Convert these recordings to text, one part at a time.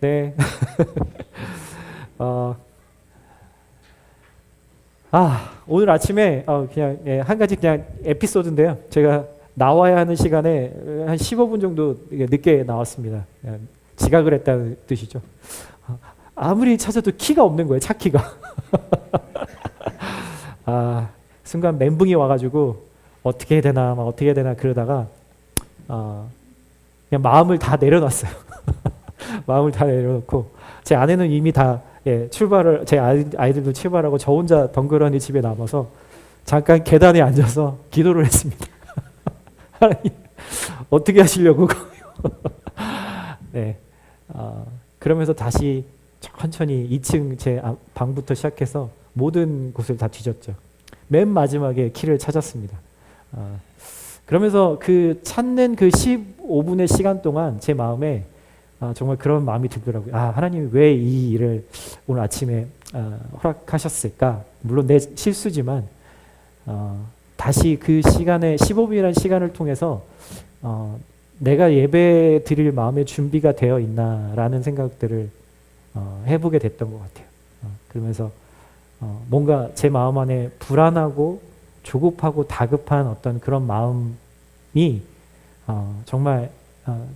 네. 어, 오늘 아침에 그냥 한 가지 그냥 에피소드인데요. 제가 나와야 하는 시간에 한 15분 정도 늦게 나왔습니다. 그냥 지각을 했다는 뜻이죠. 아무리 찾아도 키가 없는 거예요. 차 키가. 순간 멘붕이 와가지고 어떻게 해야 되나 막 어떻게 해야 되나 그러다가 그냥 마음을 다 내려놨어요. 마음을 다 내려놓고 제 아내는 이미 다 출발을 제 아이들도 출발하고 저 혼자 덩그러니 집에 남아서 잠깐 계단에 앉아서 기도를 했습니다. 하나님 어떻게 하시려고? 네, 그러면서 다시 천천히 2층 제 방부터 시작해서 모든 곳을 다 뒤졌죠. 맨 마지막에 키를 찾았습니다. 그러면서 그 찾는 그 15분의 시간 동안 제 마음에 정말 그런 마음이 들더라고요. 하나님이 왜 이 일을 오늘 아침에 허락하셨을까? 물론 내 실수지만 다시 그 시간에 15분이라는 시간을 통해서 내가 예배 드릴 마음의 준비가 되어 있나라는 생각들을 해보게 됐던 것 같아요. 그러면서 뭔가 제 마음 안에 불안하고 조급하고 다급한 어떤 그런 마음이 정말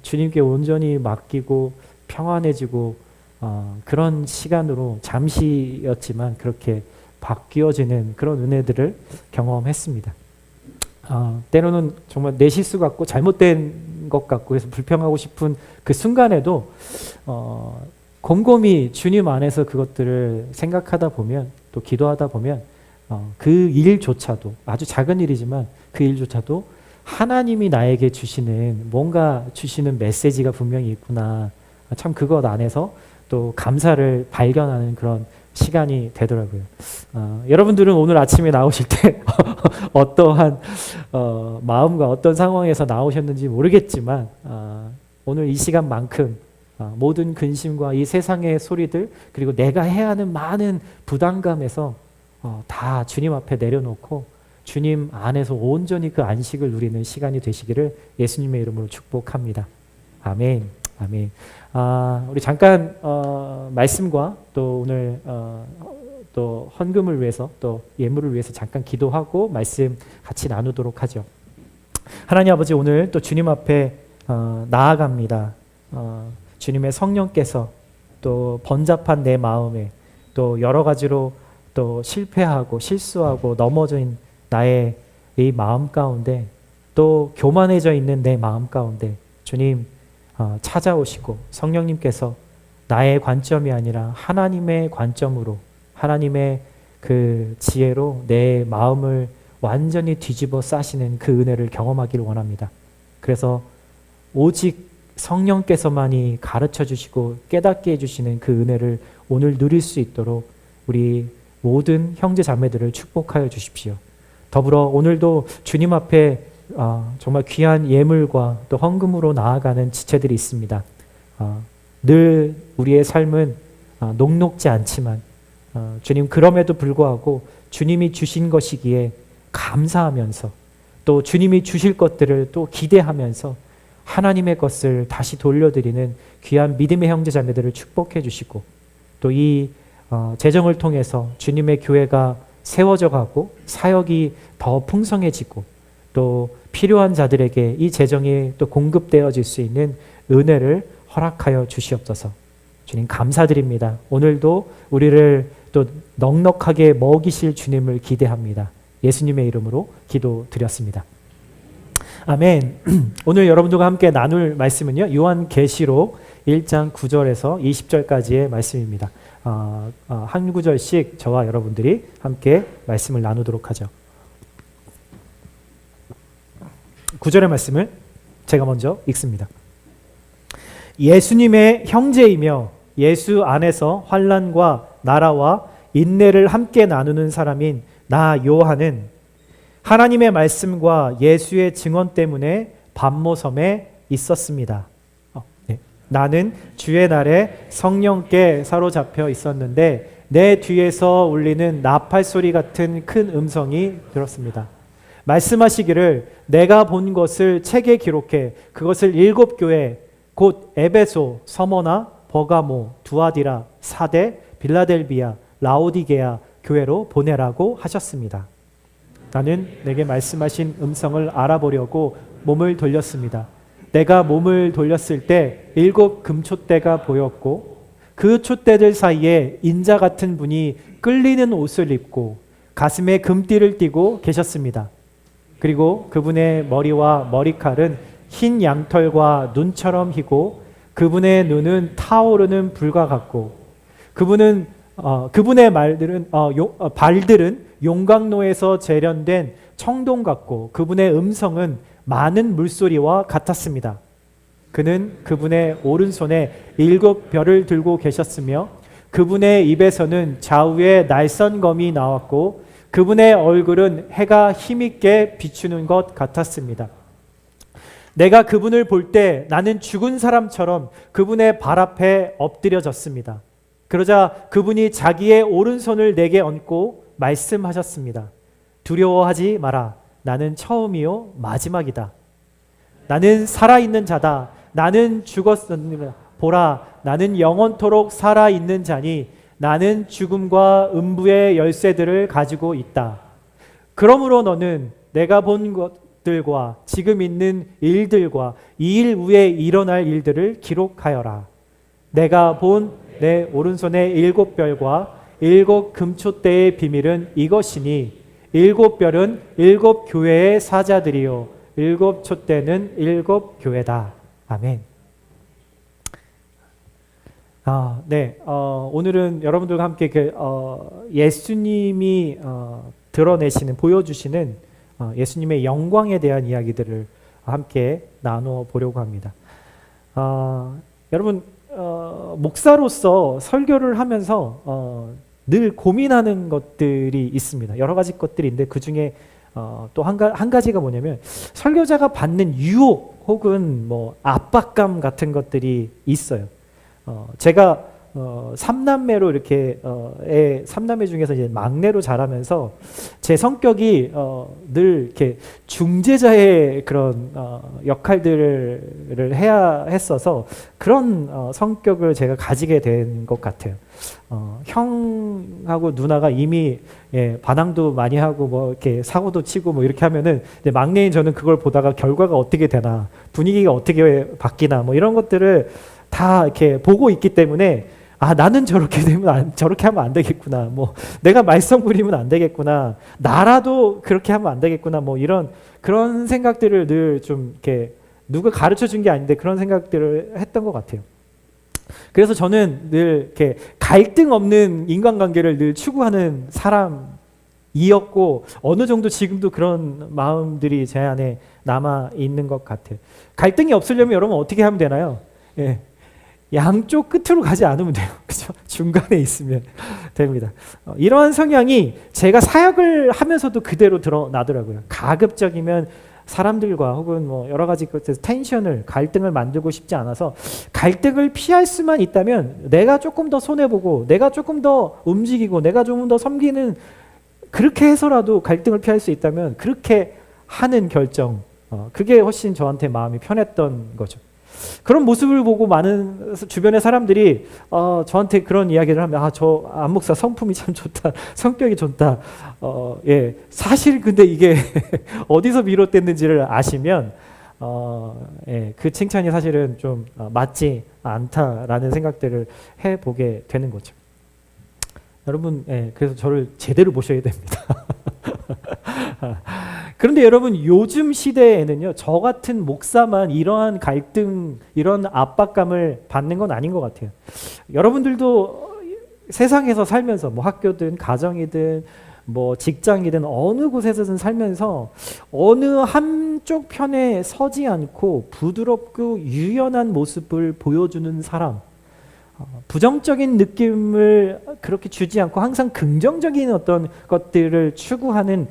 주님께 온전히 맡기고 평안해지고 그런 시간으로 잠시였지만 그렇게 바뀌어지는 그런 은혜들을 경험했습니다. 때로는 정말 내 실수 같고 잘못된 것 같고 그래서 불평하고 싶은 그 순간에도 곰곰이 주님 안에서 그것들을 생각하다 보면 또 기도하다 보면 그 일조차도 아주 작은 일이지만 그 일조차도 하나님이 나에게 주시는 뭔가 주시는 메시지가 분명히 있구나. 참 그것 안에서 또 감사를 발견하는 그런 시간이 되더라고요. 여러분들은 오늘 아침에 나오실 때 어떠한 마음과 어떤 상황에서 나오셨는지 모르겠지만 오늘 이 시간만큼 모든 근심과 이 세상의 소리들 그리고 내가 해야 하는 많은 부담감에서 다 주님 앞에 내려놓고 주님 안에서 온전히 그 안식을 누리는 시간이 되시기를 예수님의 이름으로 축복합니다. 아멘. 아멘. 우리 잠깐 말씀과 또 오늘 또 헌금을 위해서 또 예물을 위해서 잠깐 기도하고 말씀 같이 나누도록 하죠. 하나님 아버지 오늘 또 주님 앞에 나아갑니다. 주님의 성령께서 또 번잡한 내 마음에 또 여러 가지로 또 실패하고 실수하고 넘어진 나의 이 마음 가운데 또 교만해져 있는 내 마음 가운데 주님 찾아오시고 성령님께서 나의 관점이 아니라 하나님의 관점으로 하나님의 그 지혜로 내 마음을 완전히 뒤집어 싸시는 그 은혜를 경험하기를 원합니다. 그래서 오직 성령께서만이 가르쳐 주시고 깨닫게 해주시는 그 은혜를 오늘 누릴 수 있도록 우리 모든 형제 자매들을 축복하여 주십시오. 더불어 오늘도 주님 앞에 정말 귀한 예물과 또 헌금으로 나아가는 지체들이 있습니다. 늘 우리의 삶은 녹록지 않지만 주님 그럼에도 불구하고 주님이 주신 것이기에 감사하면서 또 주님이 주실 것들을 또 기대하면서 하나님의 것을 다시 돌려드리는 귀한 믿음의 형제 자매들을 축복해 주시고 또 이 재정을 통해서 주님의 교회가 세워져 가고 사역이 더 풍성해지고 또 필요한 자들에게 이 재정이 또 공급되어질 수 있는 은혜를 허락하여 주시옵소서. 주님 감사드립니다. 오늘도 우리를 또 넉넉하게 먹이실 주님을 기대합니다. 예수님의 이름으로 기도드렸습니다. 아멘. 오늘 여러분들과 함께 나눌 말씀은요. 요한계시록 1장 9절에서 20절까지의 말씀입니다. 한 구절씩 저와 여러분들이 함께 말씀을 나누도록 하죠. 9절의 말씀을 제가 먼저 읽습니다. 예수님의 형제이며 예수 안에서 환난과 나라와 인내를 함께 나누는 사람인 나 요한은 하나님의 말씀과 예수의 증언 때문에 밤모섬에 있었습니다. 나는 주의 날에 성령께 사로잡혀 있었는데 내 뒤에서 울리는 나팔 소리 같은 큰 음성이 들었습니다. 말씀하시기를 내가 본 것을 책에 기록해 그것을 7 교회 곧 에베소, 서머나, 버가모, 두아디라, 사대, 빌라델비아, 라오디게아 교회로 보내라고 하셨습니다. 나는 내게 말씀하신 음성을 알아보려고 몸을 돌렸습니다. 내가 몸을 돌렸을 때 7 금촛대가 보였고 그 촛대들 사이에 인자 같은 분이 끌리는 옷을 입고 가슴에 금띠를 띠고 계셨습니다. 그리고 그분의 머리와 머리칼은 흰 양털과 눈처럼 희고 그분의 눈은 타오르는 불과 같고 그분의 발들은 용광로에서 재련된 청동 같고 그분의 음성은 많은 물소리와 같았습니다. 그는 그분의 오른손에 7 별을 들고 계셨으며 그분의 입에서는 좌우에 날선검이 나왔고 그분의 얼굴은 해가 힘있게 비추는 것 같았습니다. 내가 그분을 볼 때 나는 죽은 사람처럼 그분의 발 앞에 엎드려졌습니다. 그러자 그분이 자기의 오른손을 내게 얹고 말씀하셨습니다. 두려워하지 마라. 나는 처음이요 마지막이다. 나는 살아있는 자다. 나는 죽었습니다. 보라, 나는 영원토록 살아있는 자니 나는 죽음과 음부의 열쇠들을 가지고 있다. 그러므로 너는 내가 본 것들과 지금 있는 일들과 이 일 후에 일어날 일들을 기록하여라. 내가 본 내 오른손의 7 별과 7 금촛대의 비밀은 이것이니 7 별은 7 교회의 사자들이요 7 촛대는 7 교회다. 아멘. 네. 오늘은 여러분들과 함께 예수님이 드러내시는, 보여주시는 예수님의 영광에 대한 이야기들을 함께 나누어 보려고 합니다. 여러분, 목사로서 설교를 하면서 늘 고민하는 것들이 있습니다. 여러 가지 것들인데 그 중에 또 한 가지가 뭐냐면 설교자가 받는 유혹 혹은 뭐 압박감 같은 것들이 있어요. 제가 3남매로 이렇게 3남매 중에서 이제 막내로 자라면서 제 성격이 늘 이렇게 중재자의 그런 역할들을 해야 했어서 그런 성격을 제가 가지게 된 것 같아요. 형하고 누나가 이미 반항도 많이 하고 뭐 이렇게 사고도 치고 뭐 이렇게 하면은 막내인 저는 그걸 보다가 결과가 어떻게 되나, 분위기가 어떻게 바뀌나 뭐 이런 것들을 다 이렇게 보고 있기 때문에 나는 저렇게 저렇게 하면 안 되겠구나. 뭐 내가 말썽 부리면 안 되겠구나. 나라도 그렇게 하면 안 되겠구나. 뭐 그런 생각들을 늘 좀 이렇게 누가 가르쳐 준 게 아닌데 그런 생각들을 했던 것 같아요. 그래서 저는 늘 이렇게 갈등 없는 인간관계를 늘 추구하는 사람이었고 어느 정도 지금도 그런 마음들이 제 안에 남아 있는 것 같아요. 갈등이 없으려면 여러분 어떻게 하면 되나요? 양쪽 끝으로 가지 않으면 돼요. 그죠? 중간에 있으면 됩니다. 이러한 성향이 제가 사역을 하면서도 그대로 드러나더라고요. 가급적이면 사람들과 혹은 뭐 여러 가지 것에서 갈등을 만들고 싶지 않아서 갈등을 피할 수만 있다면 내가 조금 더 손해보고 내가 조금 더 움직이고 내가 조금 더 섬기는, 그렇게 해서라도 갈등을 피할 수 있다면 그렇게 하는 결정, 그게 훨씬 저한테 마음이 편했던 거죠. 그런 모습을 보고 많은 주변의 사람들이 저한테 그런 이야기를 하면 저 안 목사 성품이 참 좋다, 성격이 좋다. 사실 근데 이게 어디서 비롯됐는지를 아시면 그 칭찬이 사실은 좀 맞지 않다라는 생각들을 해보게 되는 거죠. 여러분, 그래서 저를 제대로 보셔야 됩니다. 그런데 여러분, 요즘 시대에는요, 저 같은 목사만 이러한 갈등, 이런 압박감을 받는 건 아닌 것 같아요. 여러분들도 세상에서 살면서 뭐 학교든 가정이든 뭐 직장이든 어느 곳에서든 살면서 어느 한쪽 편에 서지 않고 부드럽고 유연한 모습을 보여주는 사람, 부정적인 느낌을 그렇게 주지 않고 항상 긍정적인 어떤 것들을 추구하는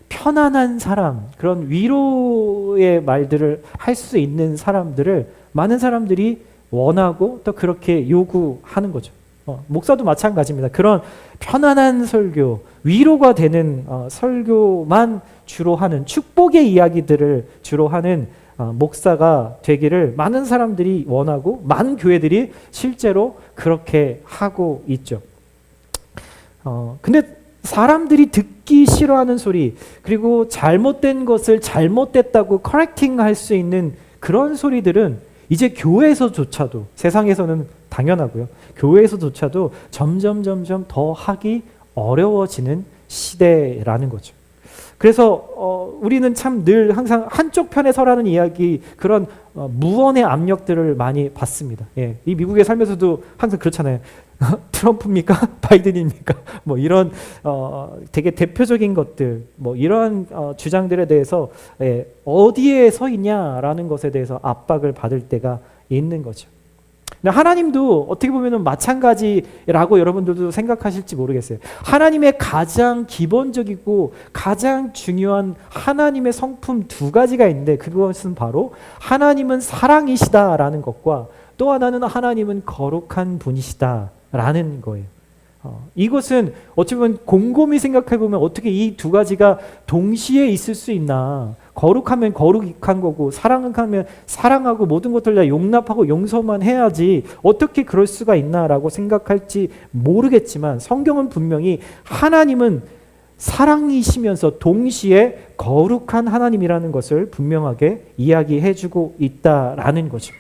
편안한 사람, 그런 위로의 말들을 할 수 있는 사람들을 많은 사람들이 원하고 또 그렇게 요구하는 거죠. 목사도 마찬가지입니다. 그런 편안한 설교, 위로가 되는 설교만 주로 하는, 축복의 이야기들을 주로 하는 목사가 되기를 많은 사람들이 원하고 많은 교회들이 실제로 그렇게 하고 있죠. 근데 사람들이 듣기 싫어하는 소리, 그리고 잘못된 것을 잘못됐다고 커렉팅할 수 있는 그런 소리들은 이제 교회에서조차도, 세상에서는 당연하고요, 교회에서조차도 점점 더 하기 어려워지는 시대라는 거죠. 그래서 우리는 참 늘 항상 한쪽 편에 서라는 이야기, 그런 무언의 압력들을 많이 받습니다. 예, 이 미국에 살면서도 항상 그렇잖아요. 트럼프입니까? 바이든입니까? 뭐 이런 되게 대표적인 것들, 뭐 이런 주장들에 대해서 어디에 서 있냐라는 것에 대해서 압박을 받을 때가 있는 거죠. 근데 하나님도 어떻게 보면 마찬가지라고 여러분들도 생각하실지 모르겠어요. 하나님의 가장 기본적이고 가장 중요한 하나님의 성품 두 가지가 있는데, 그것은 바로 하나님은 사랑이시다라는 것과 또 하나는 하나님은 거룩한 분이시다라는 거예요. 이것은 어찌 보면 곰곰이 생각해 보면 어떻게 이 두 가지가 동시에 있을 수 있나. 거룩하면 거룩한 거고, 사랑하면 사랑하고, 모든 것들 다 용납하고 용서만 해야지 어떻게 그럴 수가 있나라고 생각할지 모르겠지만, 성경은 분명히 하나님은 사랑이시면서 동시에 거룩한 하나님이라는 것을 분명하게 이야기해주고 있다라는 거죠.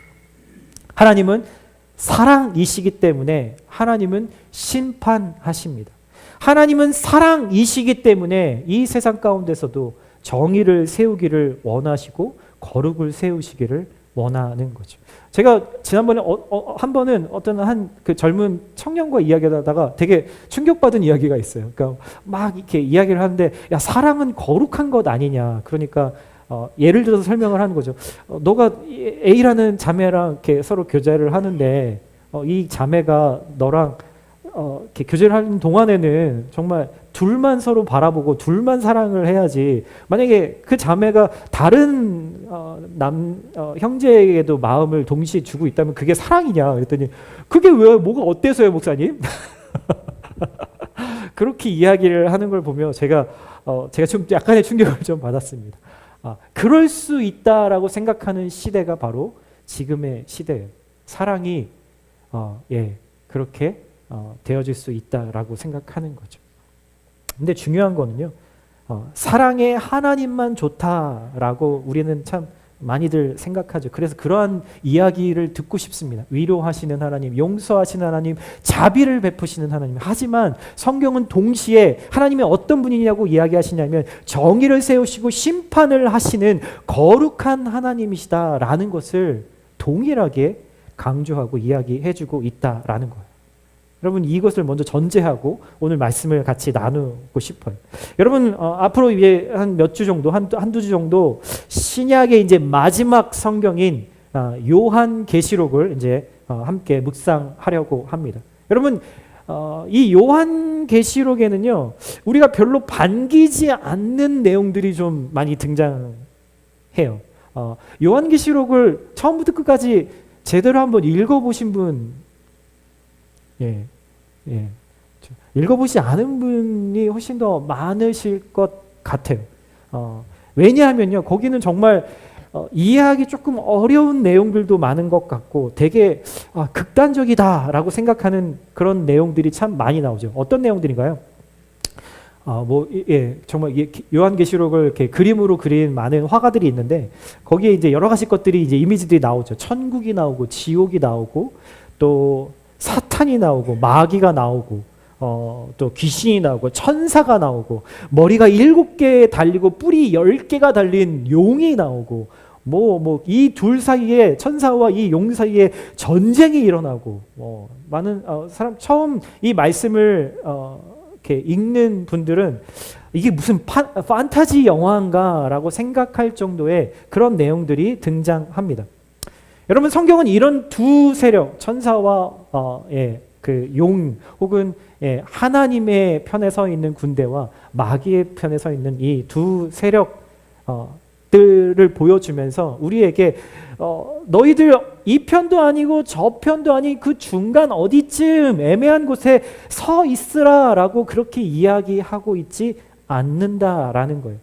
하나님은 사랑이시기 때문에 하나님은 심판하십니다. 하나님은 사랑이시기 때문에 이 세상 가운데서도 정의를 세우기를 원하시고 거룩을 세우시기를 원하는 거죠. 제가 지난번에 한 번은 어떤 그 젊은 청년과 이야기하다가 되게 충격받은 이야기가 있어요. 그러니까 막 이렇게 이야기를 하는데, 야, 사랑은 거룩한 것 아니냐. 그러니까 예를 들어서 설명을 하는 거죠. 너가 A라는 자매랑 이렇게 서로 교제를 하는데 이 자매가 너랑 이렇게 교제를 하는 동안에는 정말 둘만 서로 바라보고 둘만 사랑을 해야지, 만약에 그 자매가 다른 형제에게도 마음을 동시에 주고 있다면 그게 사랑이냐 그랬더니, 그게 왜 뭐가 어때서요 목사님? 그렇게 이야기를 하는 걸 보며 제가 좀 약간의 충격을 좀 받았습니다. 그럴 수 있다라고 생각하는 시대가 바로 지금의 시대예요. 사랑이 그렇게 되어질 수 있다라고 생각하는 거죠. 근데 중요한 거는요, 사랑의 하나님만 좋다라고 우리는 참 많이들 생각하죠. 그래서 그러한 이야기를 듣고 싶습니다. 위로하시는 하나님, 용서하시는 하나님, 자비를 베푸시는 하나님. 하지만 성경은 동시에 하나님이 어떤 분이냐고 이야기하시냐면 정의를 세우시고 심판을 하시는 거룩한 하나님이시다라는 것을 동일하게 강조하고 이야기해주고 있다라는 거예요. 여러분, 이것을 먼저 전제하고 오늘 말씀을 같이 나누고 싶어요. 여러분, 앞으로 이제 한 몇 주 정도, 한두 주 정도 신약의 이제 마지막 성경인 요한계시록을 이제 함께 묵상하려고 합니다. 여러분, 이 요한계시록에는요, 우리가 별로 반기지 않는 내용들이 좀 많이 등장해요. 요한계시록을 처음부터 끝까지 제대로 한번 읽어보신 분, 읽어보지 않은 분이 훨씬 더 많으실 것 같아요. 왜냐하면요, 거기는 정말 이해하기 조금 어려운 내용들도 많은 것 같고 되게 극단적이다라고 생각하는 그런 내용들이 참 많이 나오죠. 어떤 내용들인가요? 정말 요한계시록을 이렇게 그림으로 그린 많은 화가들이 있는데, 거기에 이제 여러 가지 것들이 이제 이미지들이 나오죠. 천국이 나오고 지옥이 나오고 또 사탄이 나오고 마귀가 나오고 또 귀신이 나오고 천사가 나오고 머리가 7개 달리고 뿔이 10개가 달린 용이 나오고 이 둘 사이에, 천사와 이 용 사이에 전쟁이 일어나고, 많은 사람 처음 이 말씀을 이렇게 읽는 분들은 이게 무슨 판타지 영화인가라고 생각할 정도의 그런 내용들이 등장합니다. 여러분, 성경은 이런 두 세력, 천사와 그 용, 혹은 하나님의 편에 서 있는 군대와 마귀의 편에 서 있는 이 두 세력들을 보여주면서 우리에게 너희들 이 편도 아니고 저 편도 아닌 그 중간 어디쯤 애매한 곳에 서 있으라라고 그렇게 이야기하고 있지 않는다라는 거예요.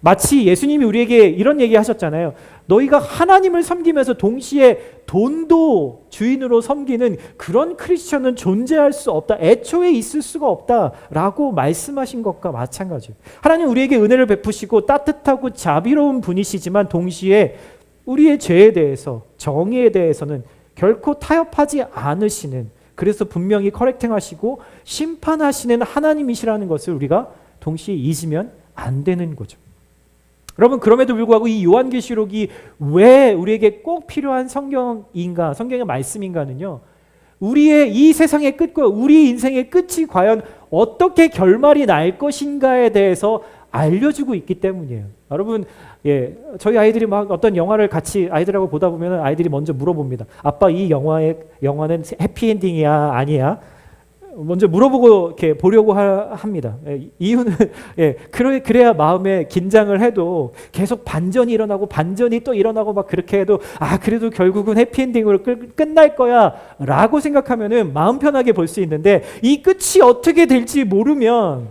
마치 예수님이 우리에게 이런 얘기 하셨잖아요. 너희가 하나님을 섬기면서 동시에 돈도 주인으로 섬기는 그런 크리스천은 존재할 수 없다. 애초에 있을 수가 없다라고 말씀하신 것과 마찬가지예요. 하나님 우리에게 은혜를 베푸시고 따뜻하고 자비로운 분이시지만 동시에 우리의 죄에 대해서, 정의에 대해서는 결코 타협하지 않으시는, 그래서 분명히 커렉팅하시고 심판하시는 하나님이시라는 것을 우리가 동시에 잊으면 안 되는 거죠. 여러분, 그럼에도 불구하고 이 요한계시록이 왜 우리에게 꼭 필요한 성경인가, 성경의 말씀인가는요, 우리의 이 세상의 끝과 우리 인생의 끝이 과연 어떻게 결말이 날 것인가에 대해서 알려주고 있기 때문이에요. 여러분, 저희 아이들이 막 어떤 영화를 같이 아이들하고 보다 보면 아이들이 먼저 물어봅니다. 아빠, 이 영화는 해피엔딩이야, 아니야? 먼저 물어보고 이렇게 보려고 합니다. 이유는 그래야 마음에 긴장을 해도 계속 반전이 일어나고 반전이 또 일어나고 막 그렇게 해도 그래도 결국은 해피엔딩으로 끝날 거야 라고 생각하면은 마음 편하게 볼 수 있는데, 이 끝이 어떻게 될지 모르면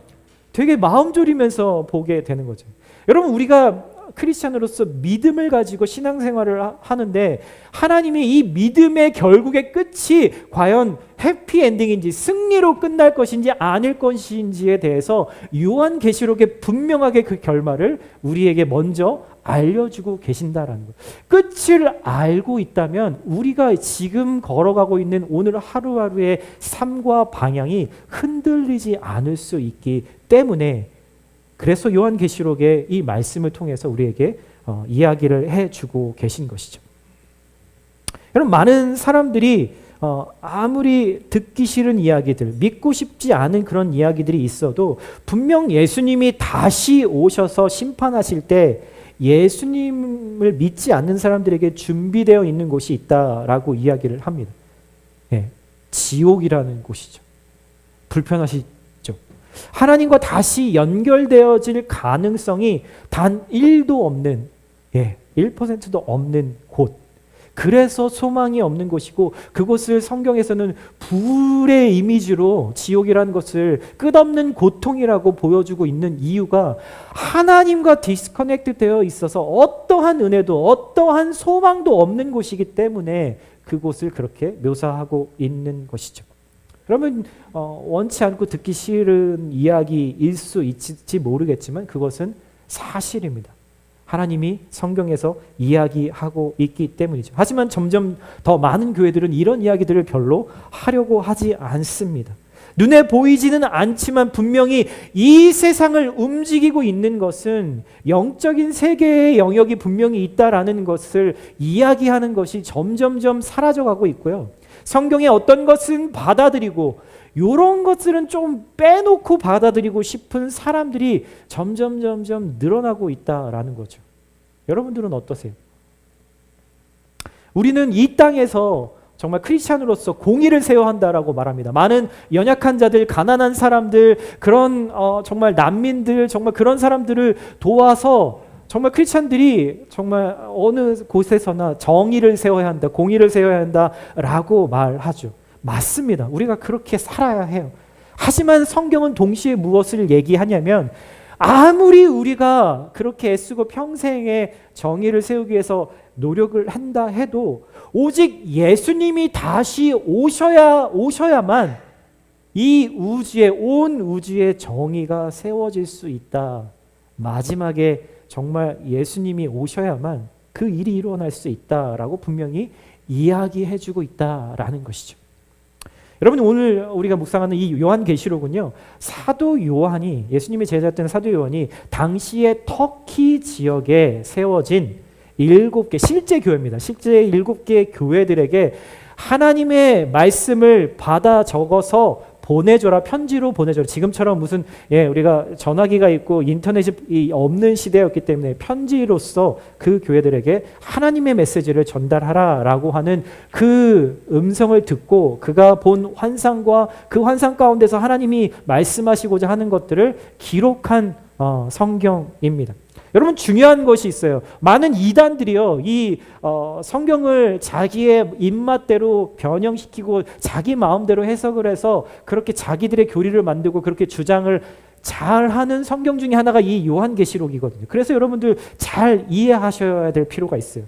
되게 마음 졸이면서 보게 되는 거죠. 여러분, 우리가 크리스찬으로서 믿음을 가지고 신앙생활을 하는데 하나님이 이 믿음의 결국의 끝이 과연 해피엔딩인지 승리로 끝날 것인지 아닐 것인지에 대해서 요한계시록에 분명하게 그 결말을 우리에게 먼저 알려주고 계신다라는 것. 끝을 알고 있다면 우리가 지금 걸어가고 있는 오늘 하루하루의 삶과 방향이 흔들리지 않을 수 있기 때문에, 그래서 요한계시록의 이 말씀을 통해서 우리에게 이야기를 해주고 계신 것이죠. 여러분, 많은 사람들이 아무리 듣기 싫은 이야기들, 믿고 싶지 않은 그런 이야기들이 있어도 분명 예수님이 다시 오셔서 심판하실 때 예수님을 믿지 않는 사람들에게 준비되어 있는 곳이 있다라고 이야기를 합니다. 지옥이라는 곳이죠. 불편하시죠? 하나님과 다시 연결되어질 가능성이 단 1도 없는, 1%도 없는 곳. 그래서 소망이 없는 곳이고, 그곳을 성경에서는 불의 이미지로 지옥이라는 것을 끝없는 고통이라고 보여주고 있는 이유가 하나님과 디스커넥트 되어 있어서 어떠한 은혜도 어떠한 소망도 없는 곳이기 때문에 그곳을 그렇게 묘사하고 있는 것이죠. 그러면 원치 않고 듣기 싫은 이야기일 수 있을지 모르겠지만 그것은 사실입니다. 하나님이 성경에서 이야기하고 있기 때문이죠. 하지만 점점 더 많은 교회들은 이런 이야기들을 별로 하려고 하지 않습니다. 눈에 보이지는 않지만 분명히 이 세상을 움직이고 있는 것은 영적인 세계의 영역이 분명히 있다라는 것을 이야기하는 것이 점점점 사라져가고 있고요. 성경의 어떤 것은 받아들이고 이런 것들은 좀 빼놓고 받아들이고 싶은 사람들이 점점 늘어나고 있다라는 거죠. 여러분들은 어떠세요? 우리는 이 땅에서 정말 크리스찬으로서 공의를 세워야 한다라고 말합니다. 많은 연약한 자들, 가난한 사람들, 그런 정말 난민들, 정말 그런 사람들을 도와서 정말 크리스찬들이 정말 어느 곳에서나 정의를 세워야 한다, 공의를 세워야 한다라고 말하죠. 맞습니다. 우리가 그렇게 살아야 해요. 하지만 성경은 동시에 무엇을 얘기하냐면, 아무리 우리가 그렇게 애쓰고 평생의 정의를 세우기 위해서 노력을 한다 해도 오직 예수님이 다시 오셔야만 이 우주에, 온 우주의 정의가 세워질 수 있다. 마지막에 정말 예수님이 오셔야만 그 일이 일어날 수 있다라고 분명히 이야기해주고 있다라는 것이죠. 여러분, 오늘 우리가 묵상하는 이 요한계시록은요, 사도 요한이, 예수님의 제자였던 사도 요한이 당시에 터키 지역에 세워진 7개 실제 교회입니다. 실제 7개 교회들에게 하나님의 말씀을 받아 적어서 보내줘라, 편지로 보내줘라. 지금처럼 무슨 우리가 전화기가 있고 인터넷이 없는 시대였기 때문에 편지로서 그 교회들에게 하나님의 메시지를 전달하라라고 하는 그 음성을 듣고 그가 본 환상과 그 환상 가운데서 하나님이 말씀하시고자 하는 것들을 기록한 성경입니다. 여러분, 중요한 것이 있어요. 많은 이단들이요, 이 성경을 자기의 입맛대로 변형시키고 자기 마음대로 해석을 해서 그렇게 자기들의 교리를 만들고 그렇게 주장을 잘하는 성경 중에 하나가 이 요한계시록이거든요. 그래서 여러분들 잘 이해하셔야 될 필요가 있어요.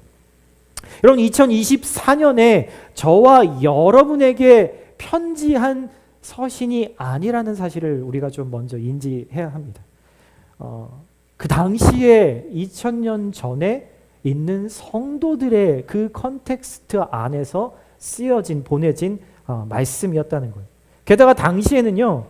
여러분 2024년에 저와 여러분에게 편지한 서신이 아니라는 사실을 우리가 좀 먼저 인지해야 합니다. 그 당시에 2000년 전에 있는 성도들의 그 컨텍스트 안에서 쓰여진 보내진 말씀이었다는 거예요. 게다가 당시에는요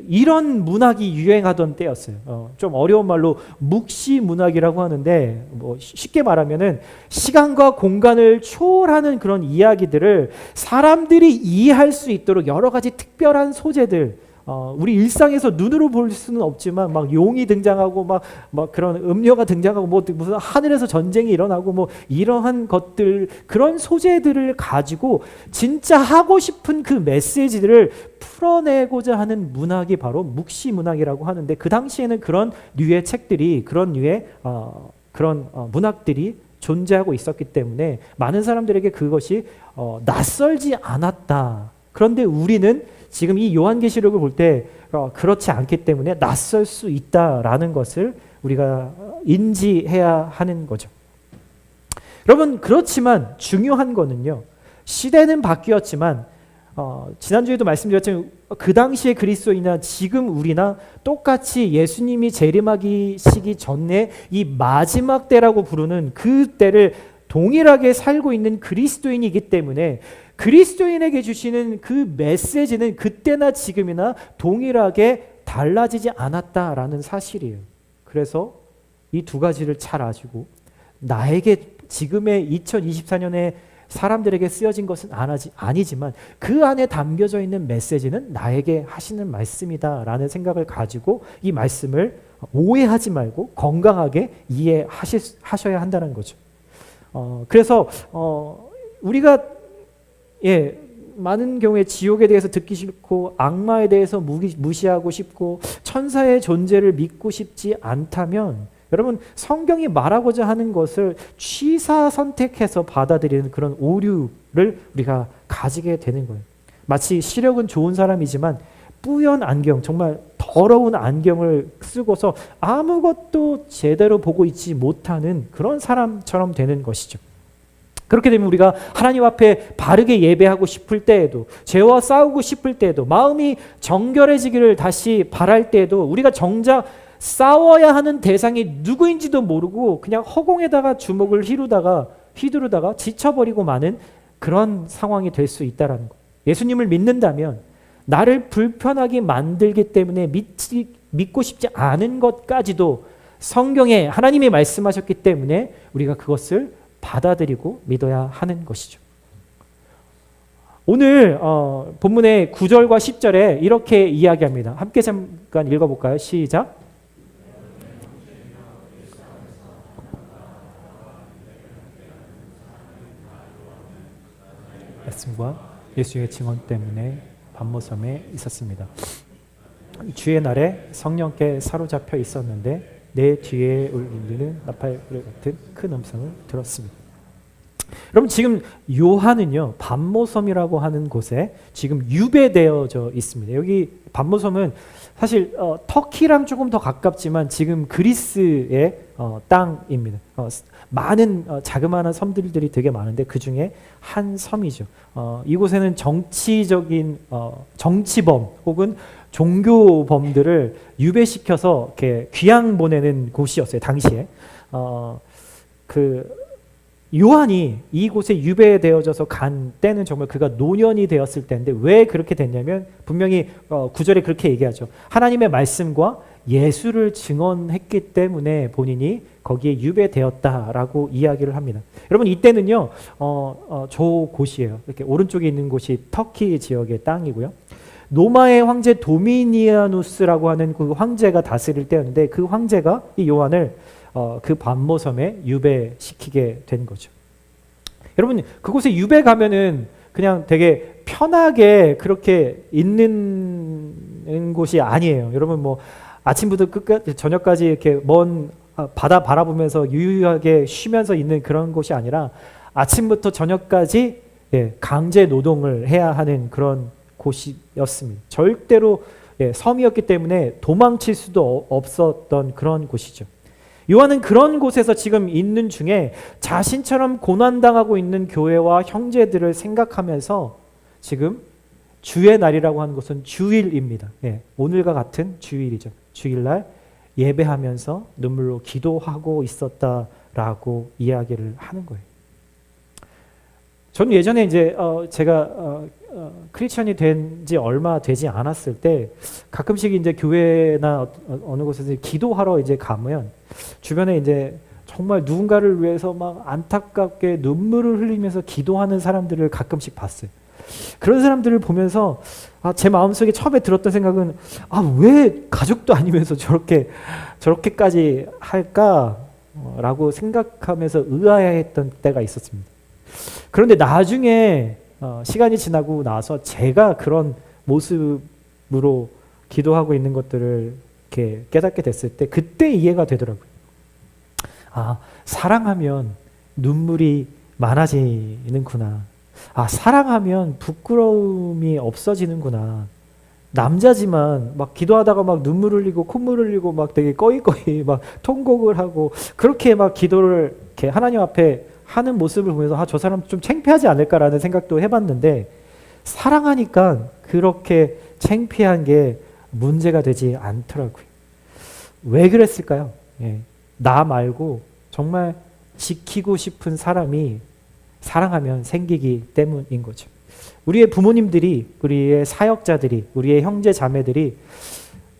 이런 문학이 유행하던 때였어요. 좀 어려운 말로 묵시 문학이라고 하는데 뭐 쉽게 말하면은 시간과 공간을 초월하는 그런 이야기들을 사람들이 이해할 수 있도록 여러 가지 특별한 소재들 우리 일상에서 눈으로 볼 수는 없지만 막 용이 등장하고 막 그런 음료가 등장하고 뭐 무슨 하늘에서 전쟁이 일어나고 뭐 이러한 것들 그런 소재들을 가지고 진짜 하고 싶은 그 메시지들을 풀어내고자 하는 문학이 바로 묵시 문학이라고 하는데 그 당시에는 그런 류의 책들이 그런 류의 문학들이 존재하고 있었기 때문에 많은 사람들에게 그것이 낯설지 않았다. 그런데 우리는 지금 이 요한계시록을 볼 때 그렇지 않기 때문에 낯설 수 있다라는 것을 우리가 인지해야 하는 거죠. 여러분 그렇지만 중요한 거는요. 시대는 바뀌었지만 지난주에도 말씀드렸지만 그 당시의 그리스도인이나 지금 우리나 똑같이 예수님이 재림하시기 전에 이 마지막 때라고 부르는 그 때를 동일하게 살고 있는 그리스도인이기 때문에 그리스도인에게 주시는 그 메시지는 그때나 지금이나 동일하게 달라지지 않았다라는 사실이에요. 그래서 이 두 가지를 잘 아시고 나에게 지금의 2024년에 사람들에게 쓰여진 것은 아니지만 그 안에 담겨져 있는 메시지는 나에게 하시는 말씀이다라는 생각을 가지고 이 말씀을 오해하지 말고 건강하게 이해하셔야 한다는 거죠. 그래서 우리가 많은 경우에 지옥에 대해서 듣기 싫고 악마에 대해서 무시하고 싶고 천사의 존재를 믿고 싶지 않다면 여러분 성경이 말하고자 하는 것을 취사 선택해서 받아들이는 그런 오류를 우리가 가지게 되는 거예요. 마치 시력은 좋은 사람이지만 뿌연 안경, 정말 더러운 안경을 쓰고서 아무것도 제대로 보고 있지 못하는 그런 사람처럼 되는 것이죠. 그렇게 되면 우리가 하나님 앞에 바르게 예배하고 싶을 때에도 죄와 싸우고 싶을 때에도 마음이 정결해지기를 다시 바랄 때에도 우리가 정작 싸워야 하는 대상이 누구인지도 모르고 그냥 허공에다가 주먹을 휘두르다가 지쳐버리고 마는 그런 상황이 될 수 있다는 거. 예수님을 믿는다면 나를 불편하게 만들기 때문에 믿고 싶지 않은 것까지도 성경에 하나님이 말씀하셨기 때문에 우리가 그것을 받아들이고 믿어야 하는 것이죠. 오늘 본문의 9절과 10절에 이렇게 이야기합니다. 함께 잠깐 읽어볼까요? 시작. 말씀과 예수의 증언 때문에 반모섬에 있었습니다. 주의 날에 성령께 사로잡혀 있었는데 내 뒤에 울리는 나팔불 같은 큰 음성을 들었습니다. 여러분 지금 요한은요 반모섬이라고 하는 곳에 지금 유배되어져 있습니다. 여기 반모섬은 사실 터키랑 조금 더 가깝지만 지금 그리스의 땅입니다. 많은 자그마한 섬들이 되게 많은데 그 중에 한 섬이죠. 이곳에는 정치적인 정치범 혹은 종교범들을 유배시켜서 이렇게 귀양 보내는 곳이었어요. 당시에 요한이 이곳에 유배되어져서 간 때는 정말 그가 노년이 되었을 때인데 왜 그렇게 됐냐면 분명히 9절에 그렇게 얘기하죠. 하나님의 말씀과 예수를 증언했기 때문에 본인이 거기에 유배되었다라고 이야기를 합니다. 여러분 이때는요 저 곳이에요. 이렇게 오른쪽에 있는 곳이 터키 지역의 땅이고요. 로마의 황제 도미니아누스라고 하는 그 황제가 다스릴 때였는데 그 황제가 이 요한을 그 반모섬에 유배시키게 된 거죠. 여러분 그곳에 유배 가면은 그냥 되게 편하게 그렇게 있는 곳이 아니에요. 여러분 뭐 아침부터 끝까지 저녁까지 이렇게 먼 바다 바라보면서 유유하게 쉬면서 있는 그런 곳이 아니라 아침부터 저녁까지 강제 노동을 해야 하는 그런 곳이었습니다. 절대로 섬이었기 때문에 도망칠 수도 없었던 그런 곳이죠. 요한은 그런 곳에서 지금 있는 중에 자신처럼 고난당하고 있는 교회와 형제들을 생각하면서 지금 주의 날이라고 하는 것은 주일입니다. 오늘과 같은 주일이죠. 주일날 예배하면서 눈물로 기도하고 있었다라고 이야기를 하는 거예요. 저는 예전에 이제 제가 크리스천이 된 지 얼마 되지 않았을 때 가끔씩 이제 교회나 어느 곳에서 기도하러 이제 가면 주변에 이제 정말 누군가를 위해서 막 안타깝게 눈물을 흘리면서 기도하는 사람들을 가끔씩 봤어요. 그런 사람들을 보면서 제 마음속에 처음에 들었던 생각은 왜 가족도 아니면서 저렇게까지 할까라고 생각하면서 의아해했던 때가 있었습니다. 그런데 나중에 시간이 지나고 나서 제가 그런 모습으로 기도하고 있는 것들을 이렇게 깨닫게 됐을 때 그때 이해가 되더라고요. 사랑하면 눈물이 많아지는구나. 사랑하면 부끄러움이 없어지는구나. 남자지만 막 기도하다가 막 눈물 흘리고 콧물 흘리고 막 되게 꺼이꺼이 막 통곡을 하고 그렇게 막 기도를 이렇게 하나님 앞에 하는 모습을 보면서 저 사람 좀 창피하지 않을까라는 생각도 해봤는데 사랑하니까 그렇게 창피한 게 문제가 되지 않더라고요. 왜 그랬을까요? 나 말고 정말 지키고 싶은 사람이 사랑하면 생기기 때문인 거죠. 우리의 부모님들이, 우리의 사역자들이, 우리의 형제 자매들이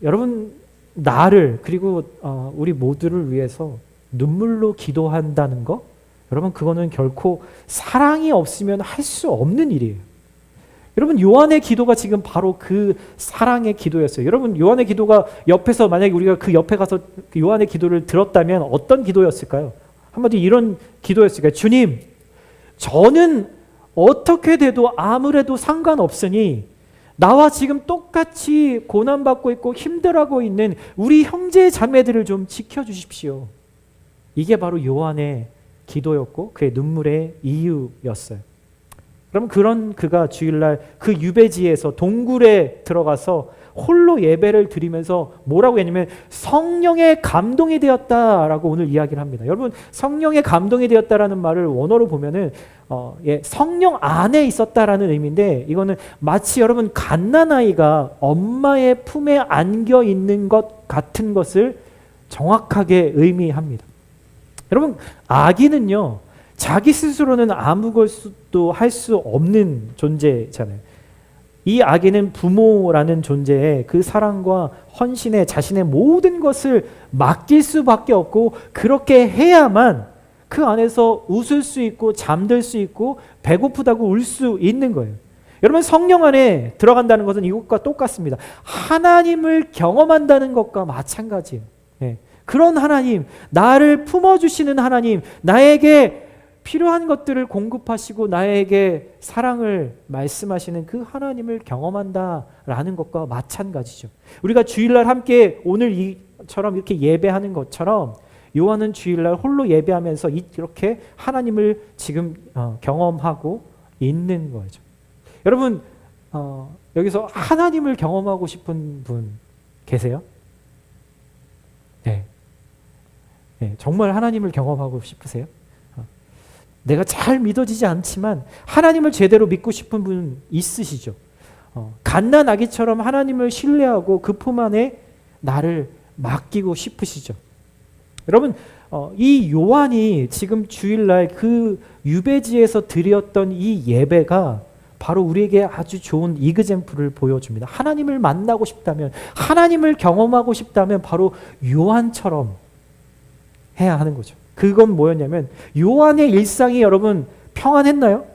여러분 나를 그리고 우리 모두를 위해서 눈물로 기도한다는 거, 여러분 그거는 결코 사랑이 없으면 할 수 없는 일이에요. 여러분 요한의 기도가 지금 바로 그 사랑의 기도였어요. 여러분 요한의 기도가 옆에서 만약에 우리가 그 옆에 가서 요한의 기도를 들었다면 어떤 기도였을까요? 한마디 이런 기도였을까요? 주님, 저는 어떻게 돼도 아무래도 상관없으니 나와 지금 똑같이 고난받고 있고 힘들어하고 있는 우리 형제 자매들을 좀 지켜주십시오. 이게 바로 요한의 기도였고 그의 눈물의 이유였어요. 그럼 그가 주일날 그 유배지에서 동굴에 들어가서 홀로 예배를 드리면서 뭐라고 했냐면 성령의 감동이 되었다라고 오늘 이야기를 합니다. 여러분 성령의 감동이 되었다라는 말을 원어로 보면은 성령 안에 있었다라는 의미인데 이거는 마치 여러분 갓난아이가 엄마의 품에 안겨 있는 것 같은 것을 정확하게 의미합니다. 여러분 아기는요 자기 스스로는 아무것도 할 수 없는 존재잖아요. 이 아기는 부모라는 존재에 그 사랑과 헌신에 자신의 모든 것을 맡길 수밖에 없고 그렇게 해야만 그 안에서 웃을 수 있고 잠들 수 있고 배고프다고 울 수 있는 거예요. 여러분 성령 안에 들어간다는 것은 이것과 똑같습니다. 하나님을 경험한다는 것과 마찬가지예요. 그런 하나님, 나를 품어주시는 하나님, 나에게 필요한 것들을 공급하시고 나에게 사랑을 말씀하시는 그 하나님을 경험한다라는 것과 마찬가지죠. 우리가 주일날 함께 오늘 이처럼 이렇게 예배하는 것처럼 요한은 주일날 홀로 예배하면서 이렇게 하나님을 지금 경험하고 있는 거죠. 여러분 여기서 하나님을 경험하고 싶은 분 계세요? 네. 정말 하나님을 경험하고 싶으세요? 내가 잘 믿어지지 않지만 하나님을 제대로 믿고 싶은 분 있으시죠? 갓난 아기처럼 하나님을 신뢰하고 그 품 안에 나를 맡기고 싶으시죠? 여러분 이 요한이 지금 주일날 그 유배지에서 드렸던 이 예배가 바로 우리에게 아주 좋은 이그젬플을 보여줍니다. 하나님을 만나고 싶다면, 하나님을 경험하고 싶다면 바로 요한처럼 해야 하는 거죠. 그건 뭐였냐면 요한의 일상이 여러분 평안했나요?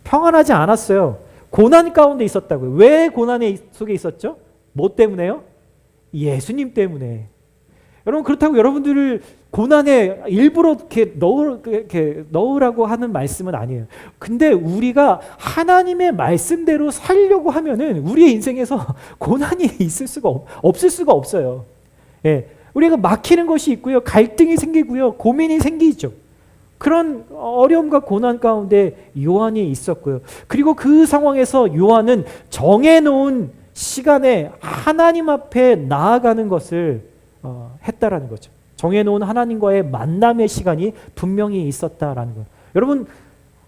평안하지 않았어요. 고난 가운데 있었다고요. 왜 고난 속에 있었죠? 뭐 때문에요? 예수님 때문에. 여러분 그렇다고 여러분들을 고난에 일부러 이렇게 넣으라고 하는 말씀은 아니에요. 근데 우리가 하나님의 말씀대로 살려고 하면은 우리의 인생에서 고난이 없을 수가 없어요. 우리가 막히는 것이 있고요. 갈등이 생기고요. 고민이 생기죠. 그런 어려움과 고난 가운데 요한이 있었고요. 그리고 그 상황에서 요한은 정해놓은 시간에 하나님 앞에 나아가는 것을 했다라는 거죠. 정해놓은 하나님과의 만남의 시간이 분명히 있었다라는 거예요. 여러분,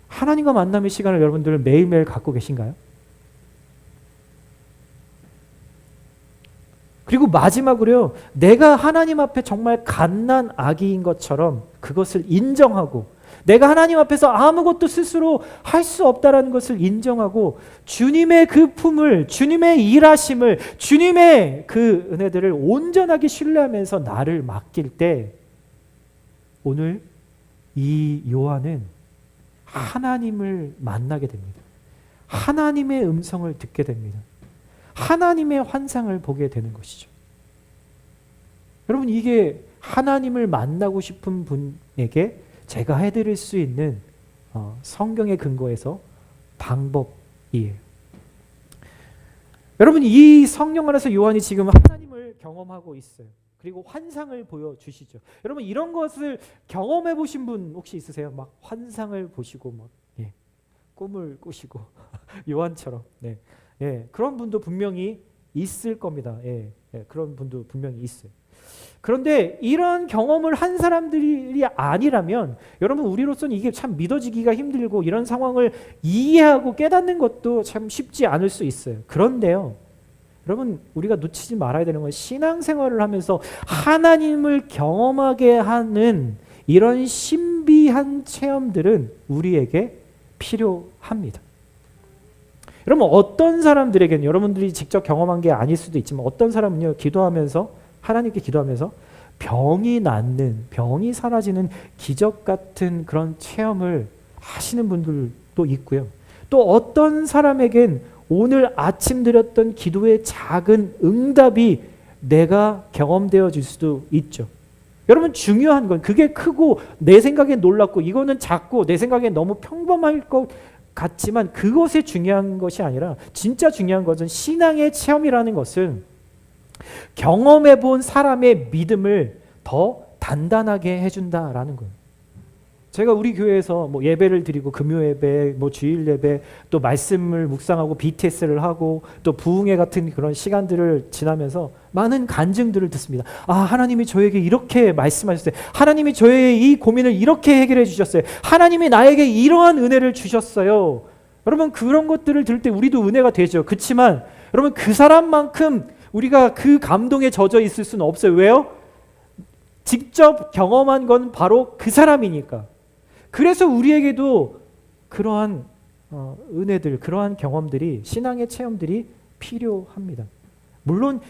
하나님과 만남의 시간을 여러분들 매일매일 갖고 계신가요? 그리고 마지막으로요, 내가 하나님 앞에 정말 갓난 아기인 것처럼 그것을 인정하고, 내가 하나님 앞에서 아무것도 스스로 할 수 없다라는 것을 인정하고, 주님의 그 품을, 주님의 일하심을, 주님의 그 은혜들을 온전하게 신뢰하면서 나를 맡길 때, 오늘 이 요한은 하나님을 만나게 됩니다. 하나님의 음성을 듣게 됩니다. 하나님의 환상을 보게 되는 것이죠. 여러분, 이게 하나님을 만나고 싶은 분에게 제가 해드릴 수 있는 성경의 근거에서 방법이에요. 여러분, 이 성경 안에서 요한이 지금 하나님을 경험하고 있어요. 그리고 환상을 보여주시죠. 여러분, 이런 것을 경험해 보신 분 혹시 있으세요? 막 환상을 보시고 막 꿈을 꾸시고 요한처럼. 그런 분도 분명히 있을 겁니다. 그런 분도 분명히 있어요. 그런데 이런 경험을 한 사람들이 아니라면 여러분, 우리로서는 이게 참 믿어지기가 힘들고 이런 상황을 이해하고 깨닫는 것도 참 쉽지 않을 수 있어요. 그런데요, 여러분, 우리가 놓치지 말아야 되는 건 신앙생활을 하면서 하나님을 경험하게 하는 이런 신비한 체험들은 우리에게 필요합니다. 여러분, 어떤 사람들에게는 여러분들이 직접 경험한 게 아닐 수도 있지만 어떤 사람은요, 하나님께 기도하면서 병이 낫는, 병이 사라지는 기적 같은 그런 체험을 하시는 분들도 있고요. 또 어떤 사람에겐 오늘 아침 드렸던 기도의 작은 응답이 내가 경험되어질 수도 있죠. 여러분, 중요한 건 그게 크고 내 생각엔 놀랍고 이거는 작고 내 생각엔 너무 평범할 것 같지만 그것이 중요한 것이 아니라 진짜 중요한 것은 신앙의 체험이라는 것은 경험해 본 사람의 믿음을 더 단단하게 해준다라는 거예요. 제가 우리 교회에서 예배를 드리고 금요 예배, 주일 예배, 또 말씀을 묵상하고 BTS를 하고 또 부흥회 같은 그런 시간들을 지나면서 많은 간증들을 듣습니다. 하나님이 저에게 이렇게 말씀하셨어요. 하나님이 저의 이 고민을 이렇게 해결해 주셨어요. 하나님이 나에게 이러한 은혜를 주셨어요. 여러분, 그런 것들을 들을 때 우리도 은혜가 되죠. 그렇지만 여러분, 그 사람만큼 우리가 그 감동에 젖어 있을 수는 없어요. 왜요? 직접 경험한 건 바로 그 사람이니까. 그래서 우리에게도 그러한 은혜들, 그러한 경험들이, 신앙의 체험들이 필요합니다. 물론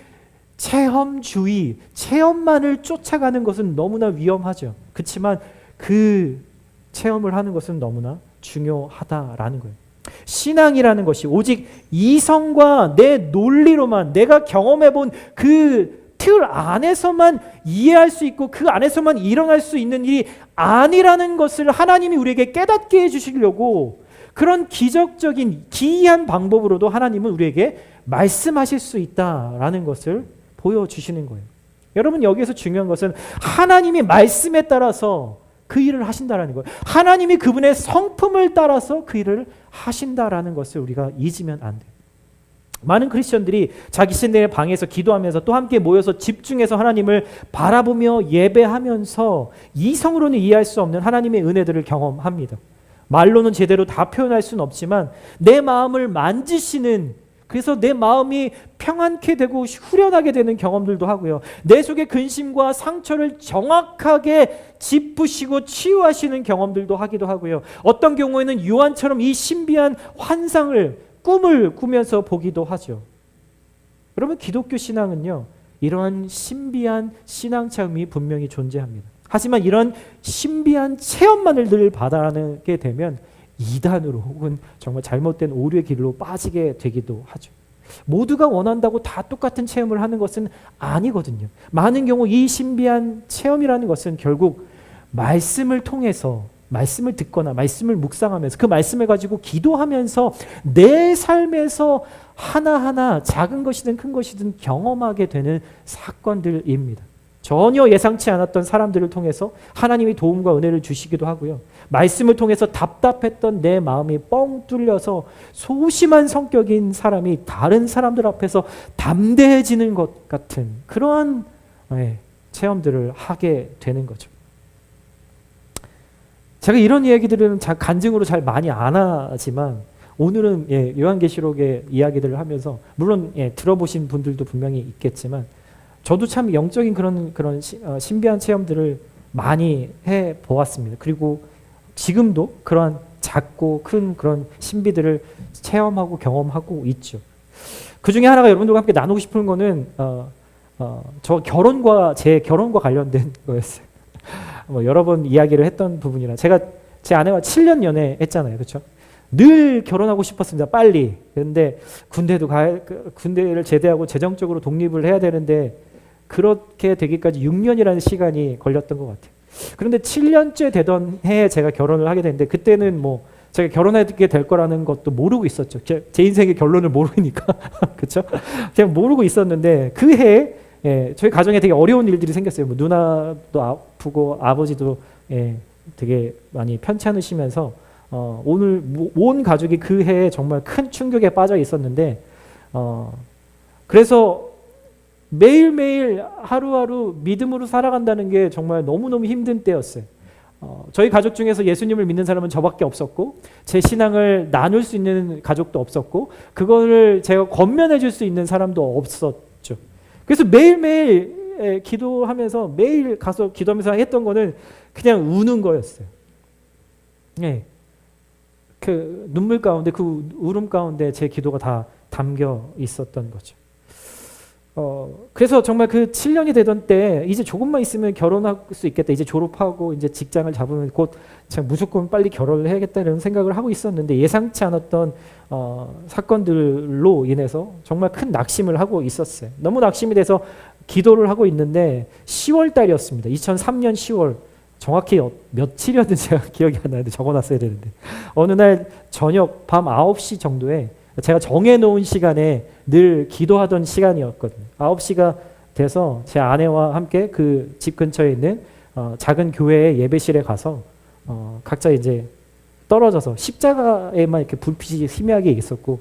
체험주의, 체험만을 쫓아가는 것은 너무나 위험하죠. 그렇지만 그 체험을 하는 것은 너무나 중요하다라는 거예요. 신앙이라는 것이 오직 이성과 내 논리로만, 내가 경험해본 그 틀 안에서만 이해할 수 있고 그 안에서만 일어날 수 있는 일이 아니라는 것을 하나님이 우리에게 깨닫게 해주시려고 그런 기적적인 기이한 방법으로도 하나님은 우리에게 말씀하실 수 있다라는 것을 보여주시는 거예요. 여러분, 여기에서 중요한 것은 하나님이 말씀에 따라서 그 일을 하신다라는 거예요. 하나님이 그분의 성품을 따라서 그 일을 하신다라는 것을 우리가 잊으면 안 돼요. 많은 크리스천들이 자기 신들의 방에서 기도하면서 또 함께 모여서 집중해서 하나님을 바라보며 예배하면서 이성으로는 이해할 수 없는 하나님의 은혜들을 경험합니다. 말로는 제대로 다 표현할 수는 없지만 내 마음을 만지시는, 그래서 내 마음이 평안케 되고 후련하게 되는 경험들도 하고요. 내 속의 근심과 상처를 정확하게 짚으시고 치유하시는 경험들도 하기도 하고요. 어떤 경우에는 요한처럼 이 신비한 환상을, 꿈을 꾸면서 보기도 하죠. 여러분, 기독교 신앙은요, 이러한 신비한 신앙 체험이 분명히 존재합니다. 하지만 이런 신비한 체험만을 늘 받아가게 되면 이단으로 혹은 정말 잘못된 오류의 길로 빠지게 되기도 하죠. 모두가 원한다고 다 똑같은 체험을 하는 것은 아니거든요. 많은 경우 이 신비한 체험이라는 것은 결국 말씀을 통해서, 말씀을 듣거나 말씀을 묵상하면서 그 말씀을 가지고 기도하면서 내 삶에서 하나하나 작은 것이든 큰 것이든 경험하게 되는 사건들입니다. 전혀 예상치 않았던 사람들을 통해서 하나님이 도움과 은혜를 주시기도 하고요. 말씀을 통해서 답답했던 내 마음이 뻥 뚫려서 소심한 성격인 사람이 다른 사람들 앞에서 담대해지는 것 같은 그러한 체험들을 하게 되는 거죠. 제가 이런 이야기들은 간증으로 잘 많이 안 하지만 오늘은 요한계시록의 이야기들을 하면서 물론 들어보신 분들도 분명히 있겠지만 저도 참 영적인 그런 신비한 체험들을 많이 해 보았습니다. 그리고 지금도 그러한 작고 큰 그런 신비들을 체험하고 경험하고 있죠. 그 중에 하나가 여러분들과 함께 나누고 싶은 거는 제 결혼과 관련된 거였어요. 여러 번 이야기를 했던 부분이라 제가 제 아내와 7년 연애했잖아요, 그렇죠? 늘 결혼하고 싶었습니다, 빨리. 그런데 군대를 제대하고 재정적으로 독립을 해야 되는데 그렇게 되기까지 6년이라는 시간이 걸렸던 것 같아요. 그런데 7년째 되던 해에 제가 결혼을 하게 됐는데 그때는 제가 결혼하게 될 거라는 것도 모르고 있었죠. 제 인생의 결론을 모르니까 그렇죠? 제가 모르고 있었는데 그 해에 저희 가정에 되게 어려운 일들이 생겼어요. 누나도 아프고 아버지도 되게 많이 편찮으시면서 오늘 온 가족이 그 해에 정말 큰 충격에 빠져 있었는데 그래서 매일매일 하루하루 믿음으로 살아간다는 게 정말 너무너무 힘든 때였어요. 저희 가족 중에서 예수님을 믿는 사람은 저밖에 없었고 제 신앙을 나눌 수 있는 가족도 없었고 그거를 제가 권면해 줄 수 있는 사람도 없었죠. 그래서 매일매일 기도하면서 매일 가서 기도하면서 했던 거는 그냥 우는 거였어요. 그 눈물 가운데 그 울음 가운데 제 기도가 다 담겨 있었던 거죠. 그래서 정말 그 7년이 되던 때 이제 조금만 있으면 결혼할 수 있겠다. 이제 졸업하고 이제 직장을 잡으면 곧 무조건 빨리 결혼을 해야겠다 이런 생각을 하고 있었는데 예상치 않았던 사건들로 인해서 정말 큰 낙심을 하고 있었어요. 너무 낙심이 돼서 기도를 하고 있는데 10월 달이었습니다. 2003년 10월 정확히 며칠이었는지 제가 기억이 안 나는데 적어놨어야 되는데 어느 날 저녁 밤 9시 정도에 제가 정해놓은 시간에 늘 기도하던 시간이었거든요. 9시가 돼서 제 아내와 함께 그 집 근처에 있는 작은 교회의 예배실에 가서 각자 이제 떨어져서 십자가에만 이렇게 불빛이 희미하게 있었고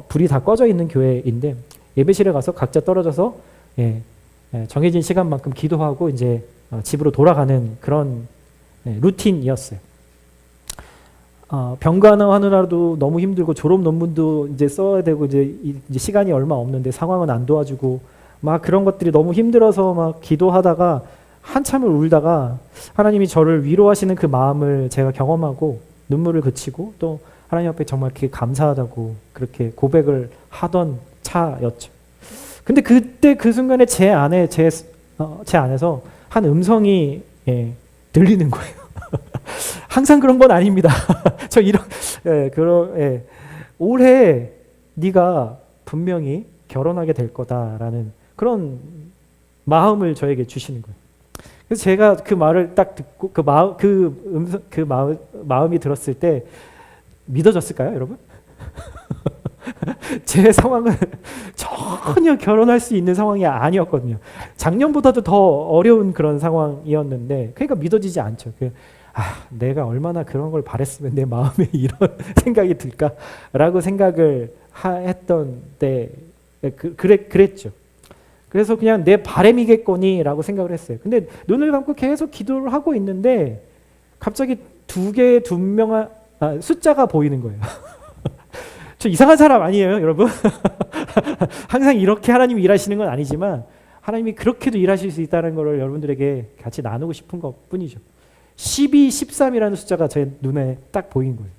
불이 다 꺼져 있는 교회인데 예배실에 가서 각자 떨어져서 정해진 시간만큼 기도하고 이제 집으로 돌아가는 그런 루틴이었어요. 병간호하느라도 너무 힘들고 졸업 논문도 이제 써야 되고 이제 시간이 얼마 없는데 상황은 안 도와주고 막 그런 것들이 너무 힘들어서 막 기도하다가 한참을 울다가 하나님이 저를 위로하시는 그 마음을 제가 경험하고 눈물을 그치고 또 하나님 앞에 정말 그렇게 감사하다고 그렇게 고백을 하던 차였죠. 근데 그때 그 순간에 제 안에서 한 음성이 들리는 거예요. 항상 그런 건 아닙니다. 저 올해 네가 분명히 결혼하게 될 거다라는 그런 마음을 저에게 주시는 거예요. 그래서 제가 그 말을 딱 듣고 마음이 들었을 때 믿어졌을까요, 여러분? 제 상황은 전혀 결혼할 수 있는 상황이 아니었거든요. 작년보다도 더 어려운 그런 상황이었는데 그러니까 믿어지지 않죠. 내가 얼마나 그런 걸 바랬으면 내 마음에 이런 생각이 들까라고 생각을 했던 때 그랬죠. 그래서 그냥 내 바람이겠거니라고 생각을 했어요. 근데 눈을 감고 계속 기도를 하고 있는데 갑자기 두 명 숫자가 보이는 거예요. 저 이상한 사람 아니에요, 여러분? 항상 이렇게 하나님이 일하시는 건 아니지만 하나님이 그렇게도 일하실 수 있다는 것을 여러분들에게 같이 나누고 싶은 것뿐이죠. 12, 13이라는 숫자가 제 눈에 딱 보인 거예요.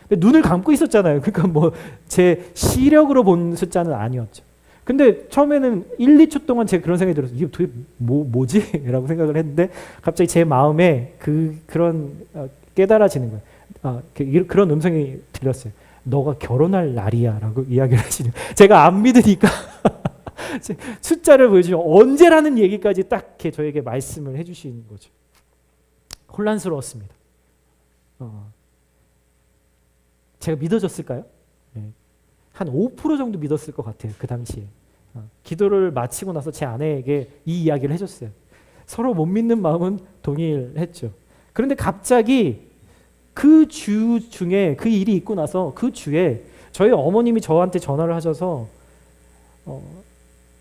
근데 눈을 감고 있었잖아요. 그러니까 제 시력으로 본 숫자는 아니었죠. 근데 처음에는 1, 2초 동안 제가 그런 생각이 들었어요. 이게 도대체 뭐지? 라고 생각을 했는데 갑자기 제 마음에 그런 깨달아지는 거예요. 그런 음성이 들렸어요. 너가 결혼할 날이야 라고 이야기를 하시는 제가 안 믿으니까 숫자를 보여주시면 언제라는 얘기까지 딱 이렇게 저에게 말씀을 해주시는 거죠. 혼란스러웠습니다. 제가 믿어졌을까요? 한 5% 정도 믿었을 것 같아요. 그 당시에. 기도를 마치고 나서 제 아내에게 이 이야기를 해줬어요. 서로 못 믿는 마음은 동일했죠. 그런데 갑자기 그 주 중에 그 일이 있고 나서 그 주에 저희 어머님이 저한테 전화를 하셔서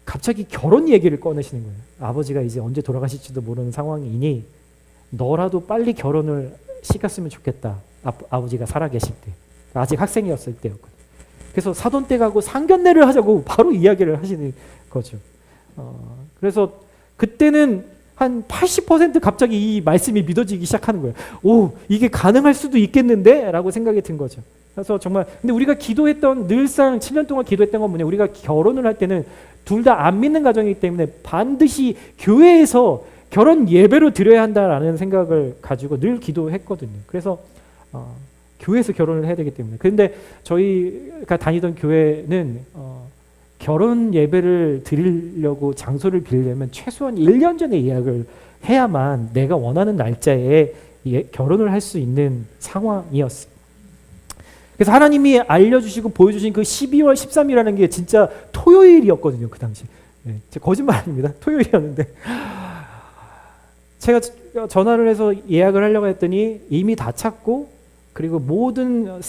갑자기 결혼 얘기를 꺼내시는 거예요. 아버지가 이제 언제 돌아가실지도 모르는 상황이니 너라도 빨리 결혼을 시켰으면 좋겠다. 아버지가 살아계실 때. 아직 학생이었을 때였거든요. 그래서 사돈댁 가고 상견례를 하자고 바로 이야기를 하시는 거죠. 그래서 그때는 한 80% 갑자기 이 말씀이 믿어지기 시작하는 거예요. 오, 이게 가능할 수도 있겠는데? 라고 생각이 든 거죠. 그래서 정말 근데 우리가 기도했던 늘상 7년 동안 기도했던 건 뭐냐? 우리가 결혼을 할 때는 둘 다 안 믿는 가정이기 때문에 반드시 교회에서 결혼 예배로 드려야 한다라는 생각을 가지고 늘 기도했거든요. 그래서 교회에서 결혼을 해야 되기 때문에. 그런데 저희가 다니던 교회는 결혼 예배를 드리려고 장소를 빌려면 최소한 1년 전에 예약을 해야만 내가 원하는 날짜에 결혼을 할 수 있는 상황이었어요. 그래서 하나님이 알려주시고 보여주신 그 12월 13일이라는 게 진짜 토요일이었거든요. 그 당시. 네, 거짓말 아닙니다. 토요일이었는데 제가 전화를 해서 예약을 하려고 했더니 이미 다 찼고 그리고 모든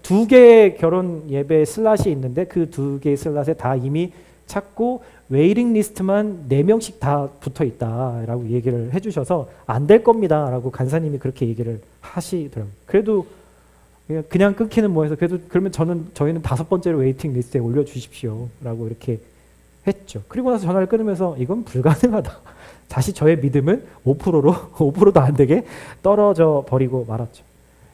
두 개의 결혼 예배 슬롯이 있는데 그 두 개의 슬롯에 다 이미 찼고 웨이팅 리스트만 4명씩 다 붙어 있다라고 얘기를 해주셔서 안 될 겁니다라고 간사님이 그렇게 얘기를 하시더라고요. 그래도 그냥 끊기는 뭐해서 그래도 그러면 저희는 5번째로 웨이팅 리스트에 올려주십시오라고 이렇게 했죠. 그리고 나서 전화를 끊으면서 이건 불가능하다. 다시 저의 믿음은 5%도 안 되게 떨어져 버리고 말았죠.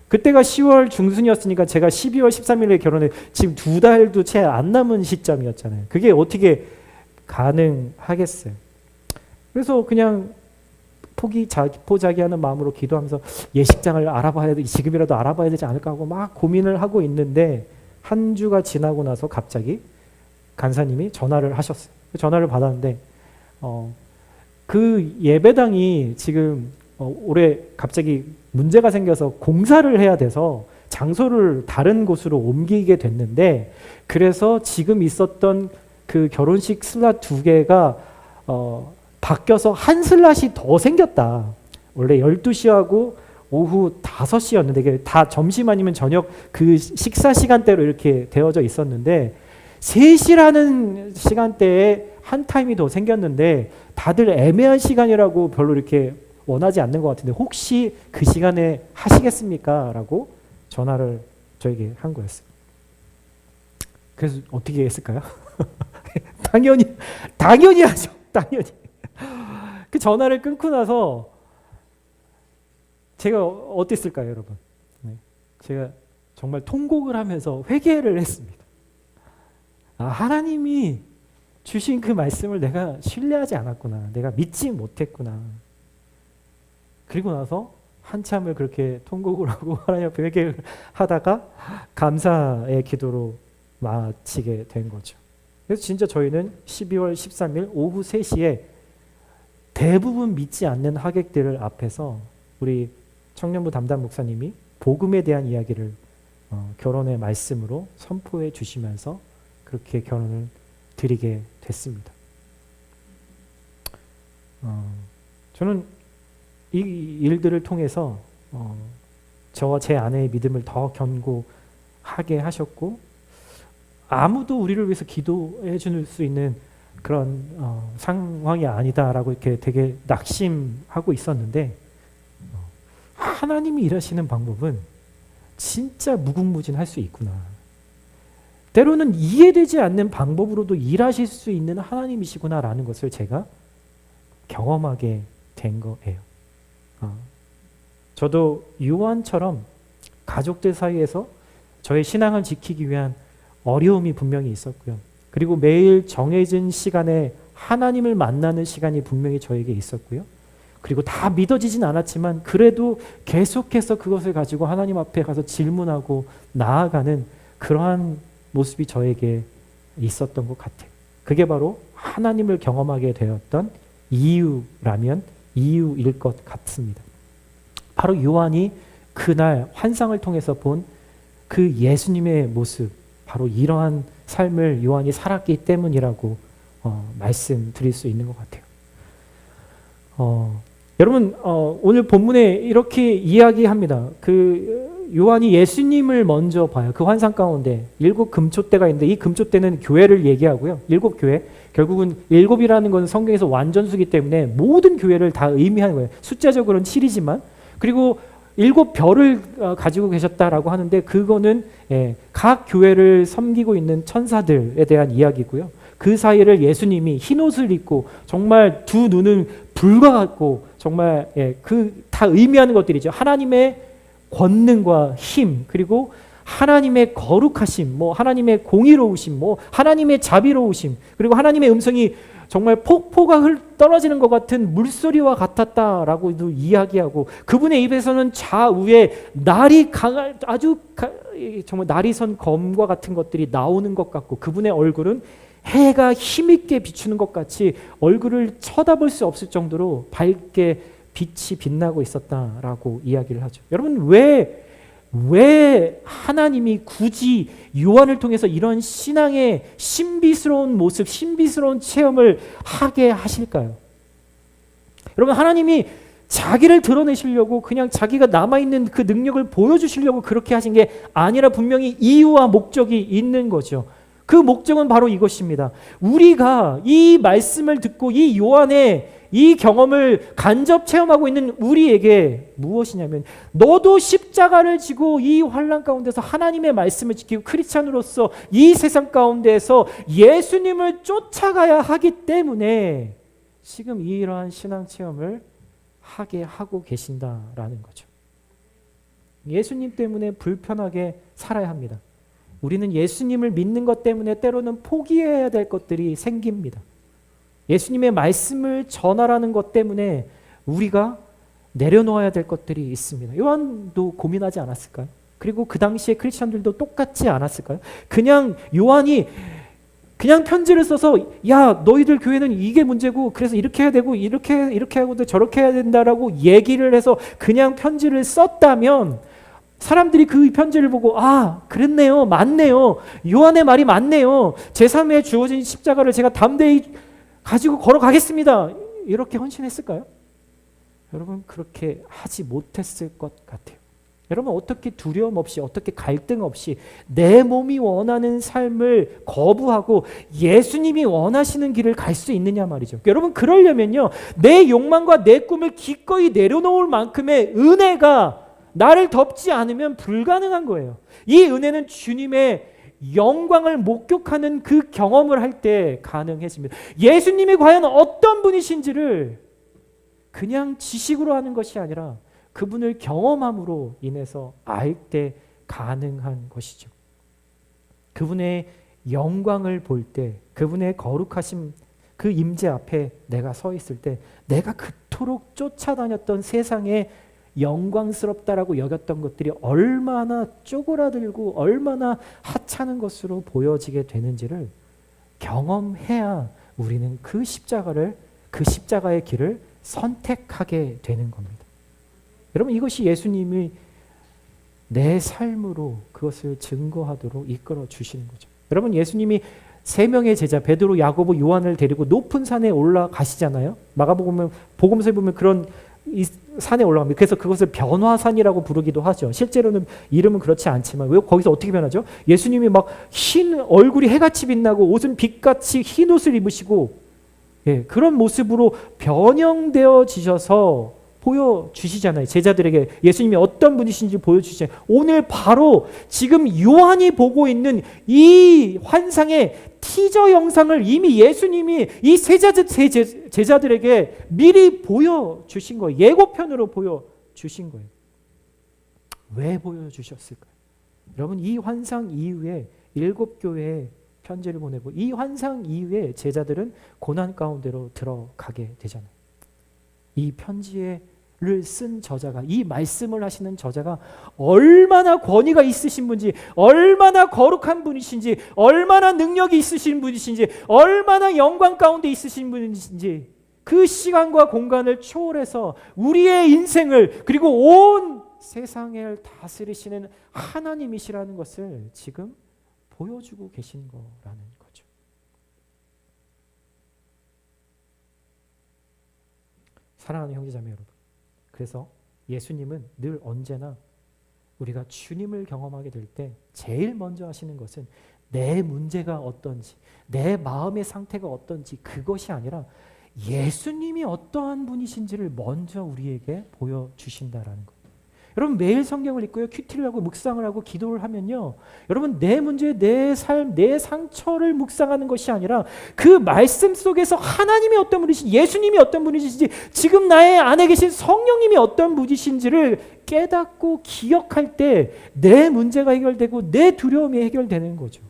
그때가 10월 중순이었으니까 제가 12월 13일에 결혼해 지금 2달도 채 안 남은 시점이었잖아요. 그게 어떻게 가능하겠어요. 그래서 그냥 포기자기하는 마음으로 기도하면서 예식장을 지금이라도 알아봐야 되지 않을까 하고 막 고민을 하고 있는데 한 주가 지나고 나서 갑자기 간사님이 전화를 하셨어요. 전화를 받았는데 그 예배당이 지금 올해 갑자기 문제가 생겨서 공사를 해야 돼서 장소를 다른 곳으로 옮기게 됐는데 그래서 지금 있었던 그 결혼식 슬롯 2개가 바뀌어서 한 슬롯이 더 생겼다. 원래 12시하고 오후 5시였는데 이게 다 점심 아니면 저녁 그 식사 시간대로 이렇게 되어져 있었는데 3시라는 시간대에 한 타임이 더 생겼는데 다들 애매한 시간이라고 별로 이렇게 원하지 않는 것 같은데 혹시 그 시간에 하시겠습니까? 라고 전화를 저에게 한 거였어요. 그래서 어떻게 했을까요? 당연히 하죠. 당연히. 그 전화를 끊고 나서 제가 어땠을까요, 여러분? 네. 제가 정말 통곡을 하면서 회개를 했습니다. 하나님이 주신 그 말씀을 내가 신뢰하지 않았구나. 내가 믿지 못했구나. 그리고 나서 한참을 그렇게 통곡을 하고 하나님 앞에 회개를 하다가 감사의 기도로 마치게 된 거죠. 그래서 진짜 저희는 12월 13일 오후 3시에 대부분 믿지 않는 하객들을 앞에서 우리 청년부 담당 목사님이 복음에 대한 이야기를 결혼의 말씀으로 선포해 주시면서 그렇게 결혼을 드리게 됐습니다. 저는 이 일들을 통해서 저와 제 아내의 믿음을 더 견고하게 하셨고 아무도 우리를 위해서 기도해 줄 수 있는 그런 상황이 아니다라고 이렇게 되게 낙심하고 있었는데 하나님이 일하시는 방법은 진짜 무궁무진할 수 있구나. 때로는 이해되지 않는 방법으로도 일하실 수 있는 하나님이시구나라는 것을 제가 경험하게 된 거예요. 저도 요한처럼 가족들 사이에서 저의 신앙을 지키기 위한 어려움이 분명히 있었고요. 그리고 매일 정해진 시간에 하나님을 만나는 시간이 분명히 저에게 있었고요. 그리고 다 믿어지진 않았지만 그래도 계속해서 그것을 가지고 하나님 앞에 가서 질문하고 나아가는 그러한 모습이 저에게 있었던 것 같아요. 그게 바로 하나님을 경험하게 되었던 이유일 것 같습니다. 바로 요한이 그날 환상을 통해서 본 그 예수님의 모습, 바로 이러한 삶을 요한이 살았기 때문이라고 말씀드릴 수 있는 것 같아요. 여러분 오늘 본문에 이렇게 이야기합니다. 요한이 예수님을 먼저 봐요. 그 환상 가운데 7 금초대가 있는데 이 금초대는 교회를 얘기하고요. 7 교회. 결국은 7이라는 건 성경에서 완전수기 때문에 모든 교회를 다 의미하는 거예요. 숫자적으로는 7이지만 그리고 7 별을 가지고 계셨다라고 하는데 그거는 각 교회를 섬기고 있는 천사들에 대한 이야기고요. 그 사이를 예수님이 흰옷을 입고 정말 두 눈은 불과 같고 정말 다 의미하는 것들이죠. 하나님의 권능과 힘 그리고 하나님의 거룩하심, 하나님의 공의로우심, 하나님의 자비로우심 그리고 하나님의 음성이 정말 폭포가 떨어지는 것 같은 물소리와 같았다라고도 이야기하고 그분의 입에서는 좌우에 날이 정말 날이 선 검과 같은 것들이 나오는 것 같고 그분의 얼굴은 해가 힘있게 비추는 것 같이 얼굴을 쳐다볼 수 없을 정도로 밝게 빛이 빛나고 있었다라고 이야기를 하죠. 여러분 왜 하나님이 굳이 요한을 통해서 이런 신앙의 신비스러운 모습, 신비스러운 체험을 하게 하실까요? 여러분 하나님이 자기를 드러내시려고 그냥 자기가 남아있는 그 능력을 보여주시려고 그렇게 하신 게 아니라 분명히 이유와 목적이 있는 거죠. 그 목적은 바로 이것입니다. 우리가 이 말씀을 듣고 이 요한의 이 경험을 간접 체험하고 있는 우리에게 무엇이냐면 너도 십자가를 지고 이 환난 가운데서 하나님의 말씀을 지키고 크리스찬으로서 이 세상 가운데에서 예수님을 쫓아가야 하기 때문에 지금 이러한 신앙 체험을 하게 하고 계신다라는 거죠. 예수님 때문에 불편하게 살아야 합니다. 우리는 예수님을 믿는 것 때문에 때로는 포기해야 될 것들이 생깁니다. 예수님의 말씀을 전하라는 것 때문에 우리가 내려놓아야 될 것들이 있습니다. 요한도 고민하지 않았을까요? 그리고 그 당시에 크리스천들도 똑같지 않았을까요? 그냥 요한이 그냥 편지를 써서 야 너희들 교회는 이게 문제고 그래서 이렇게 해야 되고 이렇게 하고 저렇게 해야 된다라고 얘기를 해서 그냥 편지를 썼다면 사람들이 그 편지를 보고 그랬네요. 맞네요. 요한의 말이 맞네요. 제3에 주어진 십자가를 제가 담대히 가지고 걸어가겠습니다. 이렇게 헌신했을까요? 여러분 그렇게 하지 못했을 것 같아요. 여러분 어떻게 두려움 없이 어떻게 갈등 없이 내 몸이 원하는 삶을 거부하고 예수님이 원하시는 길을 갈 수 있느냐 말이죠. 여러분 그러려면요. 내 욕망과 내 꿈을 기꺼이 내려놓을 만큼의 은혜가 나를 덮지 않으면 불가능한 거예요. 이 은혜는 주님의 영광을 목격하는 그 경험을 할 때 가능해집니다. 예수님이 과연 어떤 분이신지를 그냥 지식으로 하는 것이 아니라 그분을 경험함으로 인해서 알 때 가능한 것이죠. 그분의 영광을 볼 때, 그분의 거룩하심, 그 임재 앞에 내가 서 있을 때 내가 그토록 쫓아다녔던 세상의 영광스럽다라고 여겼던 것들이 얼마나 쪼그라들고 얼마나 하찮은 것으로 보여지게 되는지를 경험해야 우리는 그 십자가의 길을 선택하게 되는 겁니다. 여러분 이것이 예수님이 내 삶으로 그것을 증거하도록 이끌어 주시는 거죠. 여러분 예수님이 3명의 제자 베드로, 야고보, 요한을 데리고 높은 산에 올라가시잖아요. 복음서에 보면 그런 이 산에 올라갑니다. 그래서 그것을 변화산이라고 부르기도 하죠. 실제로는 이름은 그렇지 않지만 왜 거기서 어떻게 변하죠? 예수님이 막 흰 얼굴이 해같이 빛나고 옷은 빛같이 흰 옷을 입으시고 그런 모습으로 변형되어지셔서 보여주시잖아요. 제자들에게 예수님이 어떤 분이신지 보여주시잖아요. 오늘 바로 지금 요한이 보고 있는 이 환상의 티저 영상을 이미 예수님이 이 제자들에게 미리 보여주신 거예요. 예고편으로 보여주신 거예요. 왜 보여주셨을까요? 여러분 이 환상 이후에 7교회에 편지를 보내고 이 환상 이후에 제자들은 고난 가운데로 들어가게 되잖아요. 이 편지를 쓴 저자가, 이 말씀을 하시는 저자가 얼마나 권위가 있으신 분인지, 얼마나 거룩한 분이신지, 얼마나 능력이 있으신 분이신지, 얼마나 영광 가운데 있으신 분이신지 그 시간과 공간을 초월해서 우리의 인생을 그리고 온 세상을 다스리시는 하나님이시라는 것을 지금 보여주고 계신 거라는 거죠. 사랑하는 형제자매 여러분, 그래서 예수님은 늘 언제나 우리가 주님을 경험하게 될 때 제일 먼저 하시는 것은 내 문제가 어떤지, 내 마음의 상태가 어떤지 그것이 아니라 예수님이 어떠한 분이신지를 먼저 우리에게 보여주신다라는 거예요. 여러분 매일 성경을 읽고요, 큐티를 하고 묵상을 하고 기도를 하면요, 여러분 내 문제, 내 삶, 내 상처를 묵상하는 것이 아니라 그 말씀 속에서 하나님이 어떤 분이신지, 예수님이 어떤 분이신지, 지금 나의 안에 계신 성령님이 어떤 분이신지를 깨닫고 기억할 때 내 문제가 해결되고 내 두려움이 해결되는 거죠.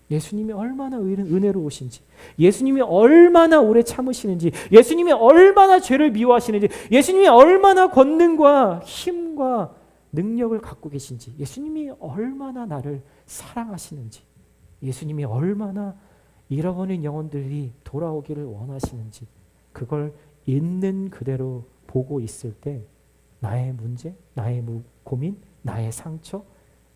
예수님이 얼마나 은혜로우신지, 예수님이 얼마나 오래 참으시는지, 예수님이 얼마나 죄를 미워하시는지, 예수님이 얼마나 권능과 힘과 능력을 갖고 계신지, 예수님이 얼마나 나를 사랑하시는지, 예수님이 얼마나 잃어버린 영혼들이 돌아오기를 원하시는지, 그걸 있는 그대로 보고 있을 때 나의 문제, 나의 고민, 나의 상처,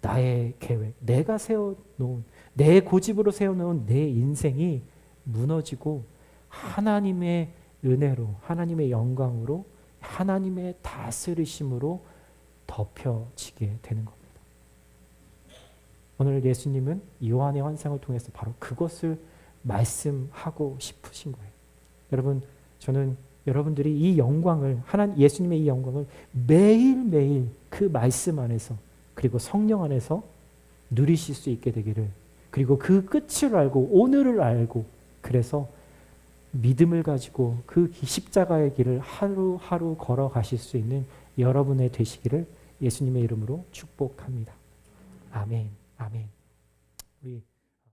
나의 계획, 내가 세워놓은, 내 고집으로 세워놓은 내 인생이 무너지고 하나님의 은혜로, 하나님의 영광으로, 하나님의 다스리심으로 덮여지게 되는 겁니다. 오늘 예수님은 요한의 환상을 통해서 바로 그것을 말씀하고 싶으신 거예요. 여러분, 저는 여러분들이 이 영광을, 예수님의 이 영광을 매일매일 그 말씀 안에서, 그리고 성령 안에서 누리실 수 있게 되기를, 그리고 그 끝을 알고 오늘을 알고, 그래서 믿음을 가지고 그 십자가의 길을 하루하루 걸어가실 수 있는 여러분의 되시기를 예수님의 이름으로 축복합니다. 아멘. 아멘. 우리